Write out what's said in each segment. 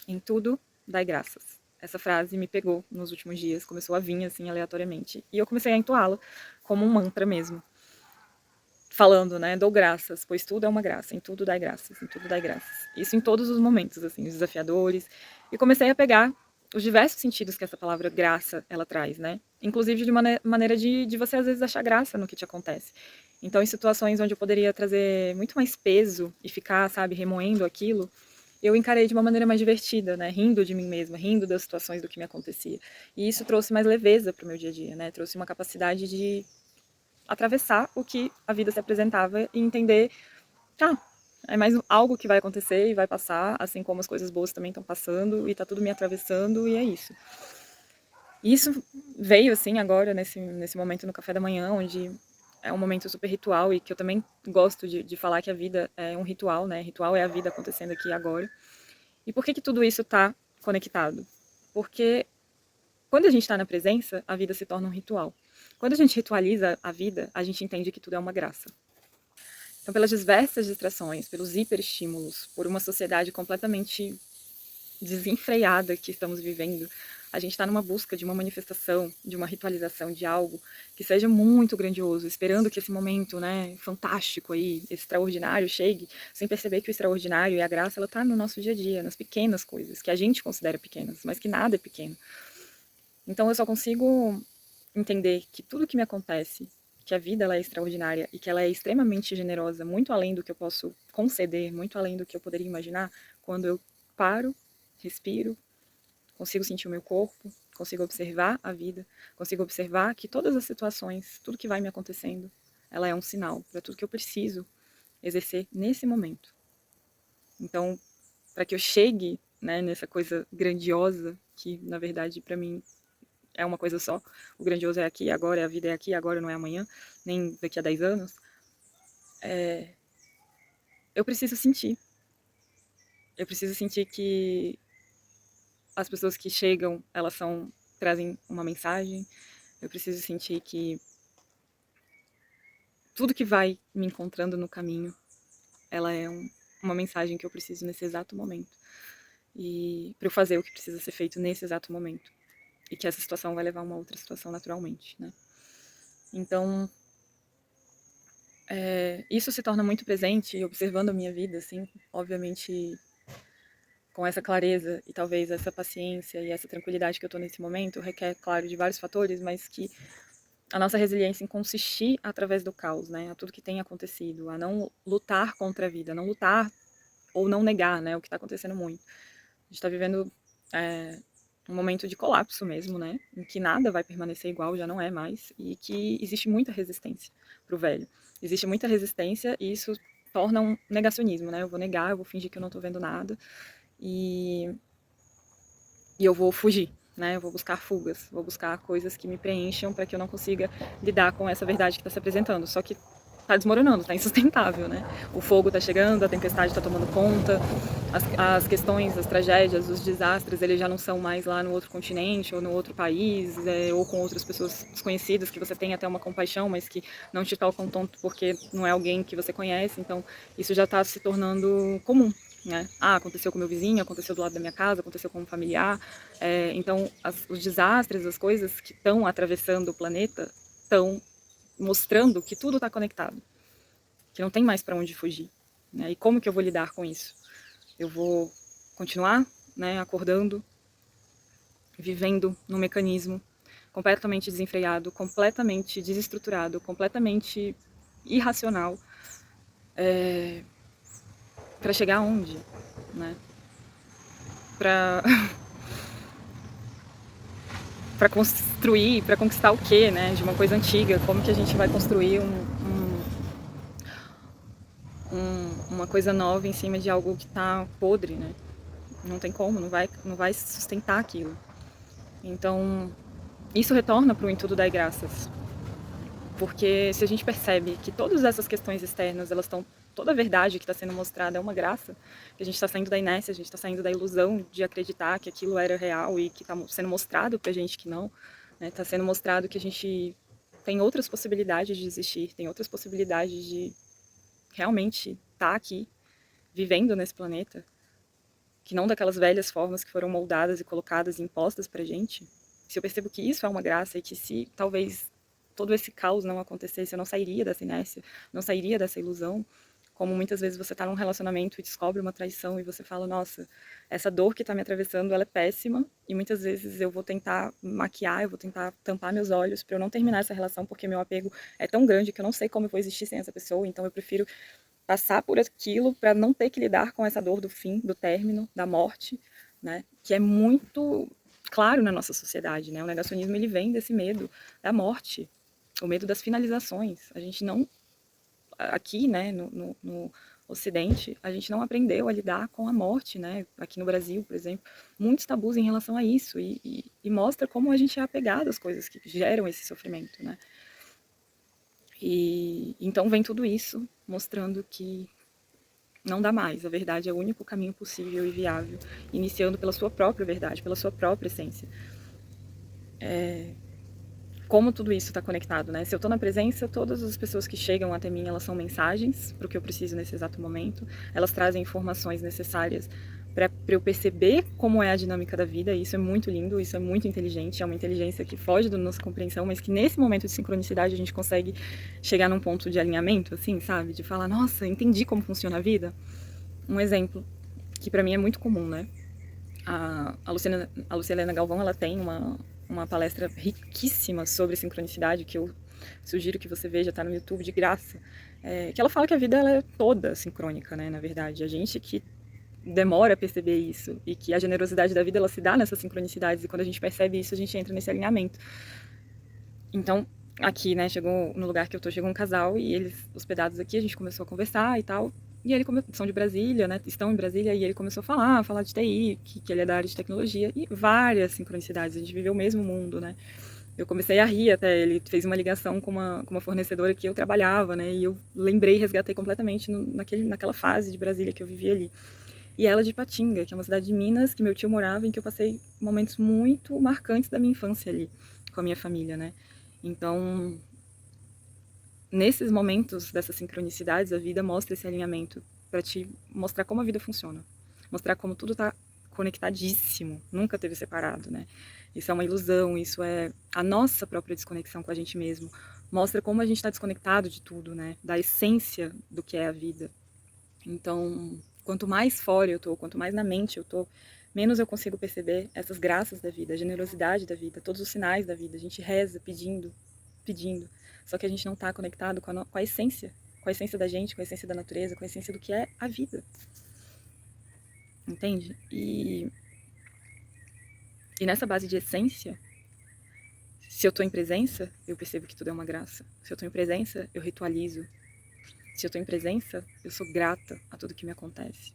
Em tudo, dai graças. Essa frase me pegou nos últimos dias, começou a vir assim aleatoriamente. E eu comecei a entoá-la como um mantra mesmo. Falando, né, dou graças, pois tudo é uma graça, em tudo dai graças, em tudo dai graças. Isso em todos os momentos, assim, os desafiadores. E comecei a pegar os diversos sentidos que essa palavra graça, ela traz, né? Inclusive de maneira de você, às vezes, achar graça no que te acontece. Então, em situações onde eu poderia trazer muito mais peso e ficar, sabe, remoendo aquilo, eu encarei de uma maneira mais divertida, né? Rindo de mim mesma, rindo das situações do que me acontecia. E isso trouxe mais leveza para o meu dia a dia, né? Trouxe uma capacidade de atravessar o que a vida se apresentava e entender, tá, é mais algo que vai acontecer e vai passar, assim como as coisas boas também estão passando e tá tudo me atravessando e é isso. E isso veio assim agora nesse momento no café da manhã, onde é um momento super ritual e que eu também gosto de falar que a vida é um ritual, né? Ritual é a vida acontecendo aqui agora. E por que que tudo isso tá conectado? Porque quando a gente está na presença, a vida se torna um ritual. Quando a gente ritualiza a vida, a gente entende que tudo é uma graça. Então, pelas diversas distrações, pelos hiperestímulos, por uma sociedade completamente desenfreada que estamos vivendo, a gente está numa busca de uma manifestação, de uma ritualização de algo que seja muito grandioso, esperando que esse momento, né, fantástico aí, extraordinário chegue, sem perceber que o extraordinário e a graça, ela está no nosso dia a dia, nas pequenas coisas, que a gente considera pequenas, mas que nada é pequeno. Então eu só consigo entender que tudo que me acontece, que a vida ela é extraordinária e que ela é extremamente generosa, muito além do que eu posso conceder, muito além do que eu poderia imaginar, quando eu paro, respiro, consigo sentir o meu corpo, consigo observar a vida, consigo observar que todas as situações, tudo que vai me acontecendo, ela é um sinal para tudo que eu preciso exercer nesse momento. Então, para que eu chegue, né, nessa coisa grandiosa, que na verdade para mim é uma coisa só, o grandioso é aqui e agora, a vida é aqui e agora, não é amanhã, nem daqui a 10 anos, eu preciso sentir. Eu preciso sentir que as pessoas que chegam, elas trazem uma mensagem. Eu preciso sentir que tudo que vai me encontrando no caminho, ela é uma mensagem que eu preciso nesse exato momento. E para eu fazer o que precisa ser feito nesse exato momento. E que essa situação vai levar a uma outra situação naturalmente, né? Então, isso se torna muito presente observando a minha vida, assim, obviamente com essa clareza e talvez essa paciência e essa tranquilidade que eu tô nesse momento requer, claro, de vários fatores, mas que a nossa resiliência em consistir através do caos, né, a tudo que tem acontecido, a não lutar contra a vida, não lutar ou não negar, né, o que está acontecendo muito. A gente está vivendo um momento de colapso mesmo, né, em que nada vai permanecer igual, já não é mais, e que existe muita resistência para o velho. Existe muita resistência e isso torna um negacionismo, né, eu vou negar, eu vou fingir que eu não tô vendo nada, e eu vou fugir, né? Eu vou buscar fugas, vou buscar coisas que me preencham para que eu não consiga lidar com essa verdade que está se apresentando. Só que tá desmoronando, tá insustentável, né? O fogo tá chegando, a tempestade tá tomando conta, as questões, as tragédias, os desastres, eles já não são mais lá no outro continente ou no outro país, ou com outras pessoas desconhecidas que você tem até uma compaixão, mas que não te tocam tanto porque não é alguém que você conhece. Então, isso já tá se tornando comum. Né? Ah, aconteceu com meu vizinho, aconteceu do lado da minha casa, aconteceu com um familiar. Então, os desastres, as coisas que estão atravessando o planeta estão mostrando que tudo está conectado, que não tem mais para onde fugir. Né? E como que eu vou lidar com isso? Eu vou continuar, né, acordando, vivendo num mecanismo completamente desenfreado, completamente desestruturado, completamente irracional, para chegar aonde? Né? Para para construir, para conquistar o quê, né? De uma coisa antiga, como que a gente vai construir uma coisa nova em cima de algo que está podre, né? Não tem como, não vai sustentar aquilo. Então, isso retorna para o Em Tudo Dai Graças. Porque se a gente percebe que todas essas questões externas, elas estão, toda a verdade que está sendo mostrada é uma graça, que a gente está saindo da inércia, a gente está saindo da ilusão de acreditar que aquilo era real e que está sendo mostrado pra gente que não, né? Está sendo mostrado que a gente tem outras possibilidades de existir, tem outras possibilidades de realmente estar aqui, vivendo nesse planeta, que não daquelas velhas formas que foram moldadas e colocadas e impostas pra gente, se eu percebo que isso é uma graça e que se talvez todo esse caos não acontecesse, eu não sairia dessa inércia, não sairia dessa ilusão, como muitas vezes você tá num relacionamento e descobre uma traição e você fala, nossa, essa dor que tá me atravessando, ela é péssima, e muitas vezes eu vou tentar maquiar, eu vou tentar tampar meus olhos pra eu não terminar essa relação, porque meu apego é tão grande que eu não sei como eu vou existir sem essa pessoa, então eu prefiro passar por aquilo para não ter que lidar com essa dor do fim, do término, da morte, né? Que é muito claro na nossa sociedade, né? O negacionismo ele vem desse medo da morte, o medo das finalizações. A gente não, aqui, né, no Ocidente, a gente não aprendeu a lidar com a morte, né? Aqui no Brasil, por exemplo, muitos tabus em relação a isso e mostra como a gente é apegado às coisas que geram esse sofrimento, né? E então vem tudo isso mostrando que não dá mais. A verdade é o único caminho possível e viável, iniciando pela sua própria verdade, pela sua própria essência. Como tudo isso está conectado, né? Se eu estou na presença, todas as pessoas que chegam até mim, elas são mensagens para o que eu preciso nesse exato momento. Elas trazem informações necessárias para eu perceber como é a dinâmica da vida. E isso é muito lindo, isso é muito inteligente. É uma inteligência que foge da nossa compreensão, mas que nesse momento de sincronicidade a gente consegue chegar num ponto de alinhamento, assim, sabe? De falar, nossa, entendi como funciona a vida. Um exemplo que para mim é muito comum, né? A Luciana Galvão, ela tem uma palestra riquíssima sobre sincronicidade, que eu sugiro que você veja, tá no YouTube de graça, que ela fala que a vida ela é toda sincrônica, né, na verdade. A gente que demora a perceber isso, e que a generosidade da vida ela se dá nessas sincronicidades, e quando a gente percebe isso, a gente entra nesse alinhamento. Então, aqui, né, chegou no lugar que eu tô, chegou um casal, e eles hospedados aqui, a gente começou a conversar e tal, e ele são de Brasília, né? Estão em Brasília, e ele começou a falar de TI, que ele é da área de tecnologia, e várias sincronicidades, a gente viveu o mesmo mundo, né? Eu comecei a rir até, ele fez uma ligação com uma fornecedora que eu trabalhava, né? E eu lembrei, resgatei completamente naquela fase de Brasília que eu vivia ali. E ela de Patinga, que é uma cidade de Minas, que meu tio morava, em que eu passei momentos muito marcantes da minha infância ali, com a minha família, né? Então, nesses momentos dessas sincronicidades, a vida mostra esse alinhamento para te mostrar como a vida funciona, mostrar como tudo está conectadíssimo, nunca teve separado, né? Isso é uma ilusão, isso é a nossa própria desconexão com a gente mesmo, mostra como a gente está desconectado de tudo, né? Da essência do que é a vida. Então, quanto mais fora eu tô, quanto mais na mente eu tô, menos eu consigo perceber essas graças da vida, a generosidade da vida, todos os sinais da vida. A gente reza pedindo, pedindo, só que a gente não está conectado com a essência da gente, com a essência da natureza, com a essência do que é a vida. Entende? E nessa base de essência, se eu estou em presença, eu percebo que tudo é uma graça. Se eu estou em presença, eu ritualizo. Se eu estou em presença, eu sou grata a tudo que me acontece.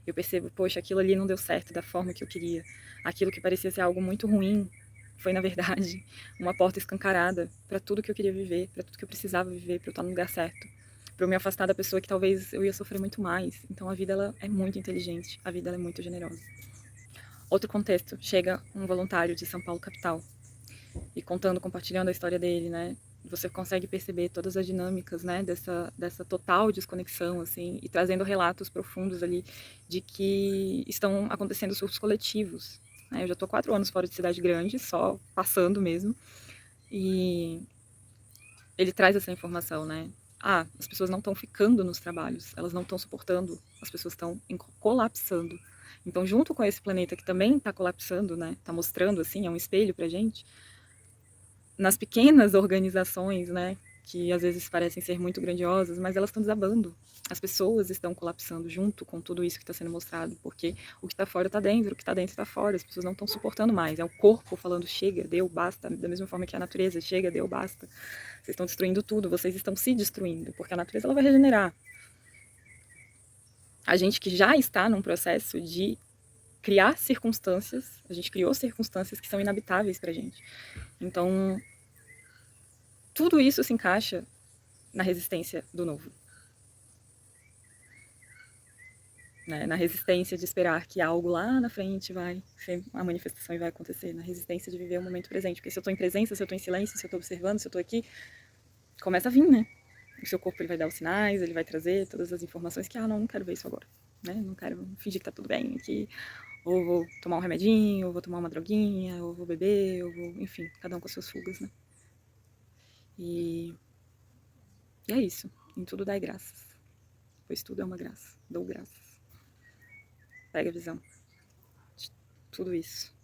Eu percebo, poxa, aquilo ali não deu certo da forma que eu queria. Aquilo que parecia ser algo muito ruim foi, na verdade, uma porta escancarada para tudo que eu queria viver, para tudo que eu precisava viver, para eu estar no lugar certo, para eu me afastar da pessoa que talvez eu ia sofrer muito mais. Então a vida ela é muito inteligente, a vida ela é muito generosa. Outro contexto, chega um voluntário de São Paulo capital e contando, compartilhando a história dele, né? Você consegue perceber todas as dinâmicas, né, dessa total desconexão, assim, e trazendo relatos profundos ali de que estão acontecendo surtos coletivos. Né? Eu já estou 4 anos fora de cidade grande, só passando mesmo, e ele traz essa informação, né? Ah, as pessoas não estão ficando nos trabalhos, elas não estão suportando, as pessoas estão colapsando. Então, junto com esse planeta que também está colapsando, né, está mostrando, assim, é um espelho pra gente, nas pequenas organizações, né, que às vezes parecem ser muito grandiosas, mas elas estão desabando. As pessoas estão colapsando junto com tudo isso que está sendo mostrado, porque o que está fora está dentro, o que está dentro está fora, as pessoas não estão suportando mais. É o corpo falando, chega, deu, basta, da mesma forma que a natureza, chega, deu, basta. Vocês estão destruindo tudo, vocês estão se destruindo, porque a natureza ela vai regenerar. A gente que já está num processo de criar circunstâncias, a gente criou circunstâncias que são inabitáveis pra gente. Então, tudo isso se encaixa na resistência do novo. Né? Na resistência de esperar que algo lá na frente vai ser a manifestação e vai acontecer. Na resistência de viver o momento presente. Porque se eu estou em presença, se eu estou em silêncio, se eu estou observando, se eu estou aqui, começa a vir, né? O seu corpo ele vai dar os sinais, ele vai trazer todas as informações que, não quero ver isso agora. né? Não quero fingir que tá tudo bem, que ou vou tomar um remedinho, ou vou tomar uma droguinha, ou vou beber, ou vou... Enfim, cada um com as suas fugas, né? E é isso. Em tudo dai graças. Pois tudo é uma graça. Dou graças. Pega a visão de tudo isso.